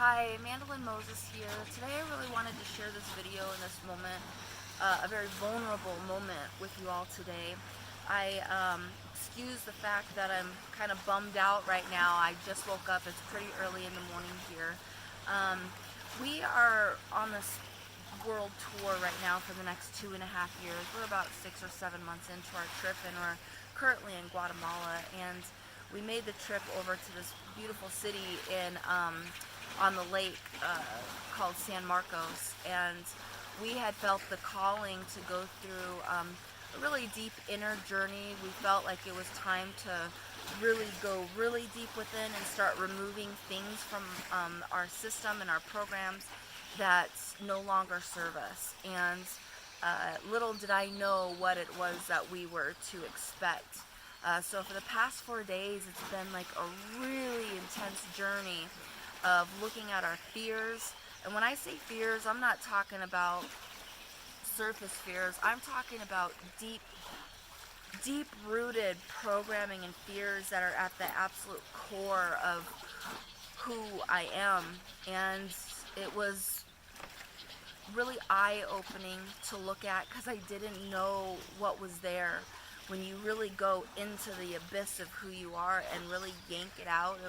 Hi, Mandolin Moses here. Today I really wanted to share this video in this moment, a very vulnerable moment with you all today. Excuse the fact that I'm kind of bummed out right now. I just woke up. It's pretty early in the morning here. Um, we are on this world tour right now for the next 2.5 years. We're about 6 or 7 months into our trip, and we're currently in Guatemala. And we made the trip over to this beautiful city on the lake called San Marcos, and we had felt the calling to go through a really deep inner journey. We felt like it was time to really go really deep within and start removing things from our system and our programs that no longer serve us. And little did I know what it was that we were to expect. So for the past 4 days, it's been like a really intense journey of looking at our fears. And when I say fears, I'm not talking about surface fears. I'm talking about deep rooted programming and fears that are at the absolute core of who I am. And it was really eye-opening to look at, because I didn't know what was there. When you really go into the abyss of who you are and really yank it out,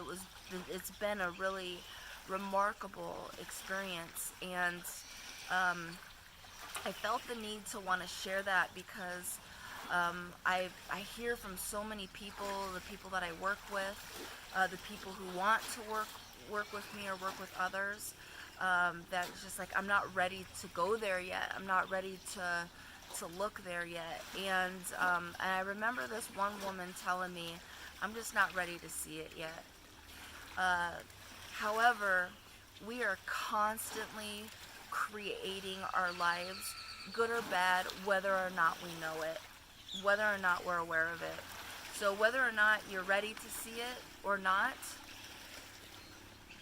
it's been a really remarkable experience. And I felt the need to want to share that because I hear from so many people, the people that I work with, the people who want to work with me or work with others, that it's just like, I'm not ready to go there yet. I'm not ready to look there yet. And I remember this one woman telling me, I'm just not ready to see it yet. However, we are constantly creating our lives, good or bad, whether or not we know it, whether or not we're aware of it. So whether or not you're ready to see it or not,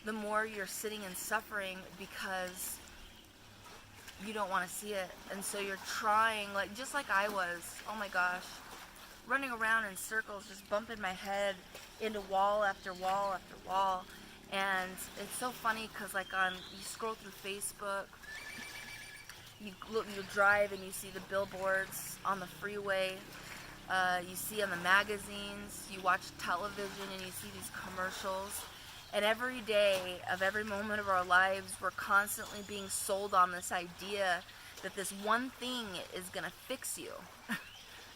the more you're sitting and suffering because you don't want to see it. And so you're trying, like, just like I was, oh my gosh, running around in circles, just bumping my head into wall after wall after wall. And it's so funny because, like, you scroll through Facebook, you drive and you see the billboards on the freeway, you see on the magazines, you watch television and you see these commercials. And every day of every moment of our lives, we're constantly being sold on this idea that this one thing is going to fix you.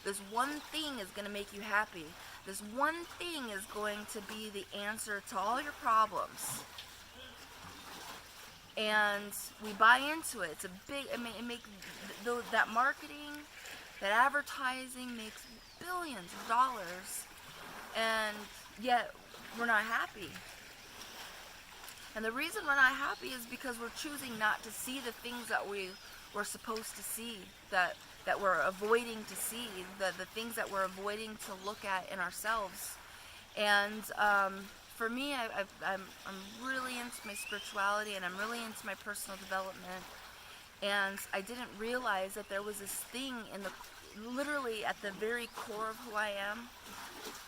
This one thing is going to make you happy. This one thing is going to be the answer to all your problems. And we buy into it. It's a big, that marketing, that advertising makes billions of dollars, and yet we're not happy. And the reason we're not happy is because we're choosing not to see the things that we're supposed to see, that we're avoiding to see, the things that we're avoiding to look at in ourselves. And for me, I'm really into my spirituality, and I'm really into my personal development. And I didn't realize that there was this thing literally at the very core of who I am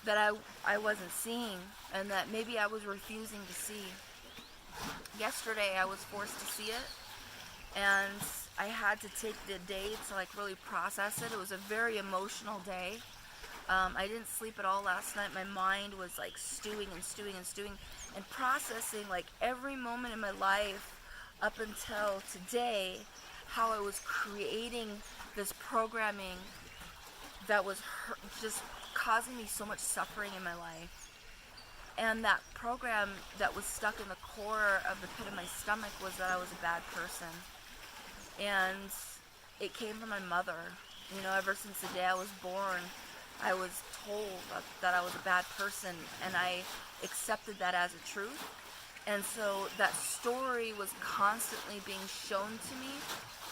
that I wasn't seeing, and that maybe I was refusing to see. Yesterday I was forced to see it, and I had to take the day to like really process it. It was a very emotional day. I didn't sleep at all last night. My mind was like stewing and processing like every moment in my life up until today, how I was creating this programming that was just causing me so much suffering in my life. And that program that was stuck in the core of the pit of my stomach was that I was a bad person. And it came from my mother. You know, ever since the day I was born, I was told that I was a bad person, and I accepted that as a truth. And so that story was constantly being shown to me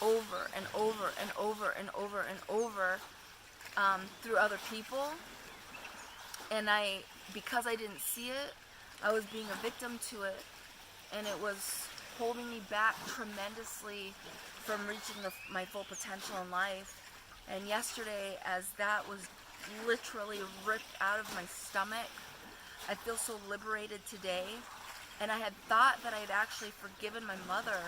over and over and over and over and over through other people. And because I didn't see it, I was being a victim to it, and it was holding me back tremendously from reaching my full potential in life. And yesterday, as that was literally ripped out of my stomach, I feel so liberated today. And I had thought that I had actually forgiven my mother,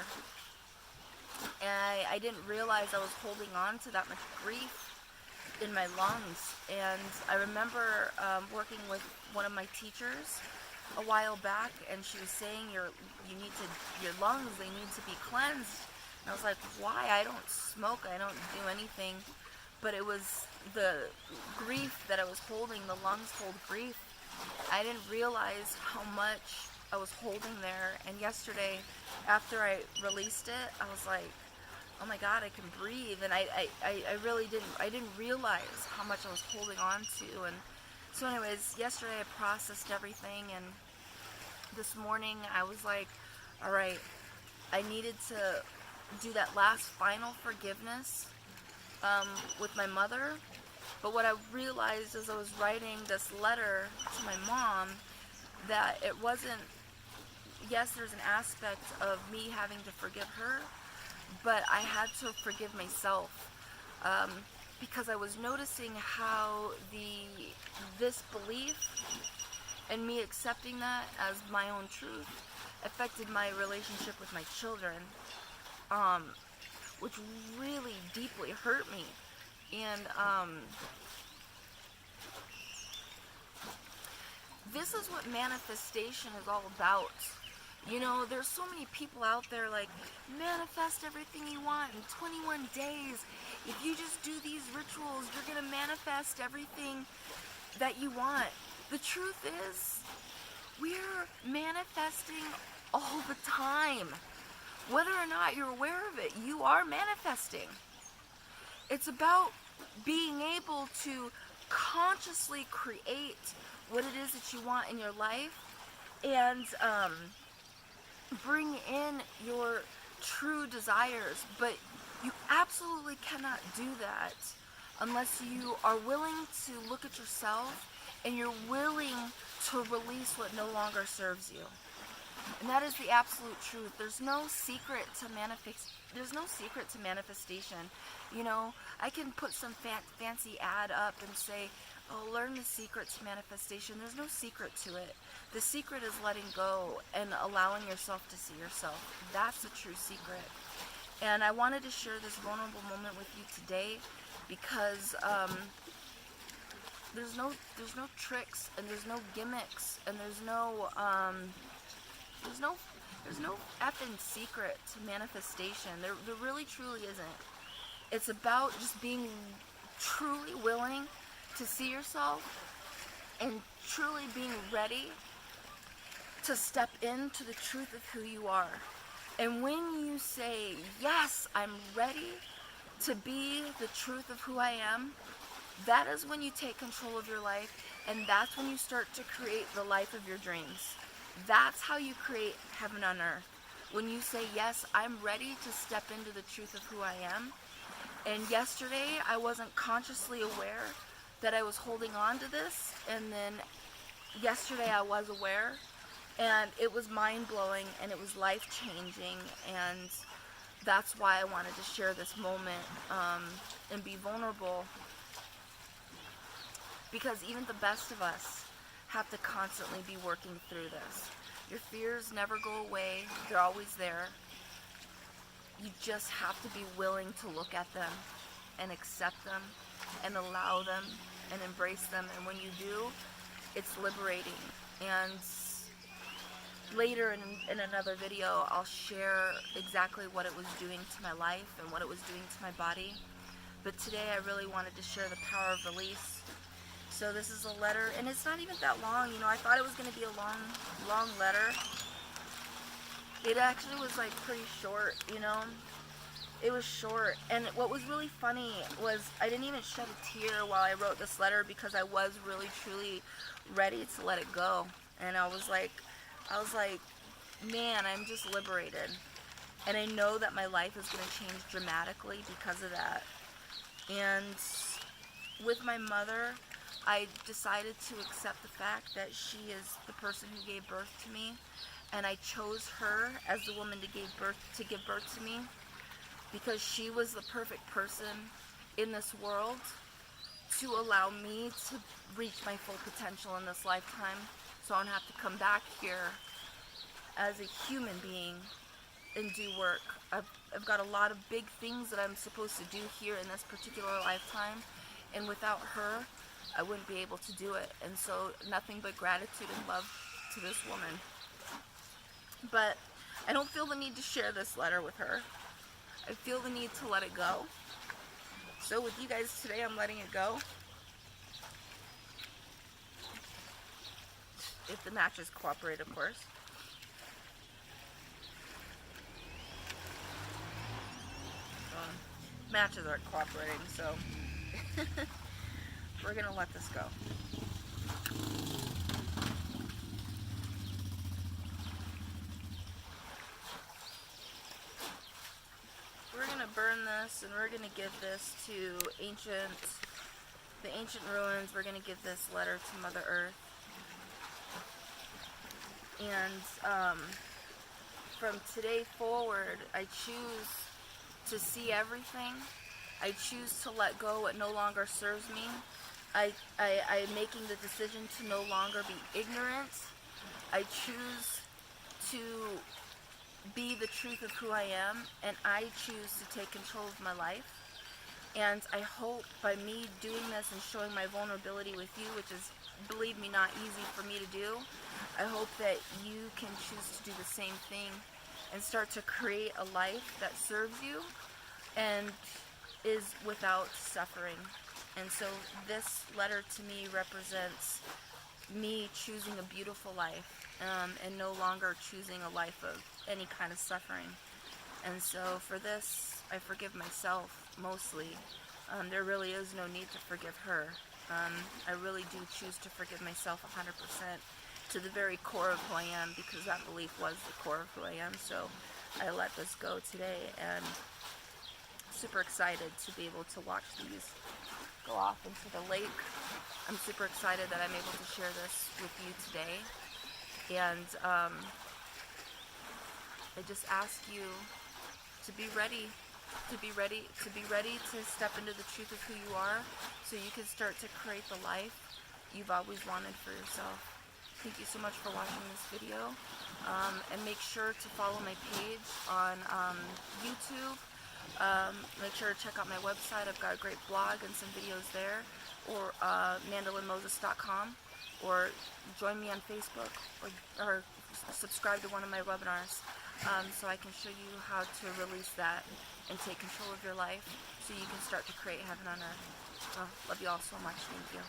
and I didn't realize I was holding on to that much grief in my lungs. And I remember working with one of my teachers a while back, and she was saying your lungs, they need to be cleansed. And I was like, why? I don't smoke, I don't do anything. But it was the grief that I was holding. The lungs hold grief. I didn't realize how much I was holding there. And yesterday, after I released it, I was like, oh my God, I can breathe. And I really didn't realize how much I was holding on to. And so anyways, yesterday I processed everything, and this morning I was like, all right, I needed to do that last final forgiveness with my mother. But what I realized as I was writing this letter to my mom, that it wasn't, yes, there's an aspect of me having to forgive her, but I had to forgive myself, because I was noticing how this belief and me accepting that as my own truth affected my relationship with my children, which really deeply hurt me. And this is what manifestation is all about. You know, there's so many people out there like, manifest everything you want in 21 days. If you just do these rituals, you're going to manifest everything that you want. The truth is, we're manifesting all the time. Whether or not you're aware of it, you are manifesting. It's about being able to consciously create what it is that you want in your life, and bring in your true desires. But you absolutely cannot do that unless you are willing to look at yourself and you're willing to release what no longer serves you. And that is the absolute truth. There's no secret to manifestation. You know, I can put some fancy ad up and say, oh, learn the secret to manifestation. There's no secret to it. The secret is letting go and allowing yourself to see yourself. That's the true secret. And I wanted to share this vulnerable moment with you today because there's no tricks, and there's no gimmicks, and there's no effing secret to manifestation. There really truly isn't. It's about just being truly willing to see yourself and truly being ready to step into the truth of who you are. And when you say, yes, I'm ready to be the truth of who I am, that is when you take control of your life, and that's when you start to create the life of your dreams. That's how you create heaven on earth. When you say, yes, I'm ready to step into the truth of who I am. And yesterday, I wasn't consciously aware that I was holding on to this. And then yesterday, I was aware. And it was mind-blowing, and it was life-changing. And that's why I wanted to share this moment and be vulnerable. Because even the best of us have to constantly be working through this. Your fears never go away. They're always there. You just have to be willing to look at them and accept them and allow them and embrace them. And when you do, it's liberating. And later in another video, I'll share exactly what it was doing to my life and what it was doing to my body. But today I really wanted to share the power of release. So this is a letter, and it's not even that long. You know, I thought it was going to be a long letter. It actually was like pretty short, you know. It was short, and what was really funny was I didn't even shed a tear while I wrote this letter because I was really truly ready to let it go. And I was like, man, I'm just liberated. And I know that my life is going to change dramatically because of that. And with my mother, I decided to accept the fact that she is the person who gave birth to me, and I chose her as the woman to give birth to me because she was the perfect person in this world to allow me to reach my full potential in this lifetime, so I don't have to come back here as a human being and do work. I've got a lot of big things that I'm supposed to do here in this particular lifetime, and without her, I wouldn't be able to do it. And so nothing but gratitude and love to this woman. But I don't feel the need to share this letter with her. I feel the need to let it go. So with you guys today, I'm letting it go. If the matches cooperate, of course. Matches aren't cooperating, so we're gonna let this go. We're gonna burn this, and we're gonna give this to the ancient ruins. We're gonna give this letter to Mother Earth. And from today forward, I choose to see everything. I choose to let go what no longer serves me. I'm making the decision to no longer be ignorant. I choose to be the truth of who I am, and I choose to take control of my life. And I hope by me doing this and showing my vulnerability with you, which is, believe me, not easy for me to do, I hope that you can choose to do the same thing and start to create a life that serves you and is without suffering. And so this letter to me represents me choosing a beautiful life, and no longer choosing a life of any kind of suffering. And so for this, I forgive myself mostly. There really is no need to forgive her. I really do choose to forgive myself 100% to the very core of who I am, because that belief was the core of who I am. So I let this go today, and super excited to be able to watch these go off into the lake. I'm super excited that I'm able to share this with you today. And I just ask you to be ready, to step into the truth of who you are, so you can start to create the life you've always wanted for yourself. Thank you so much for watching this video, and make sure to follow my page on YouTube. Make sure to check out my website. I've got a great blog and some videos there, or mandalinmoses.com, or join me on Facebook, or subscribe to one of my webinars, so I can show you how to release that and take control of your life so you can start to create heaven on earth. Love you all so much. Thank you.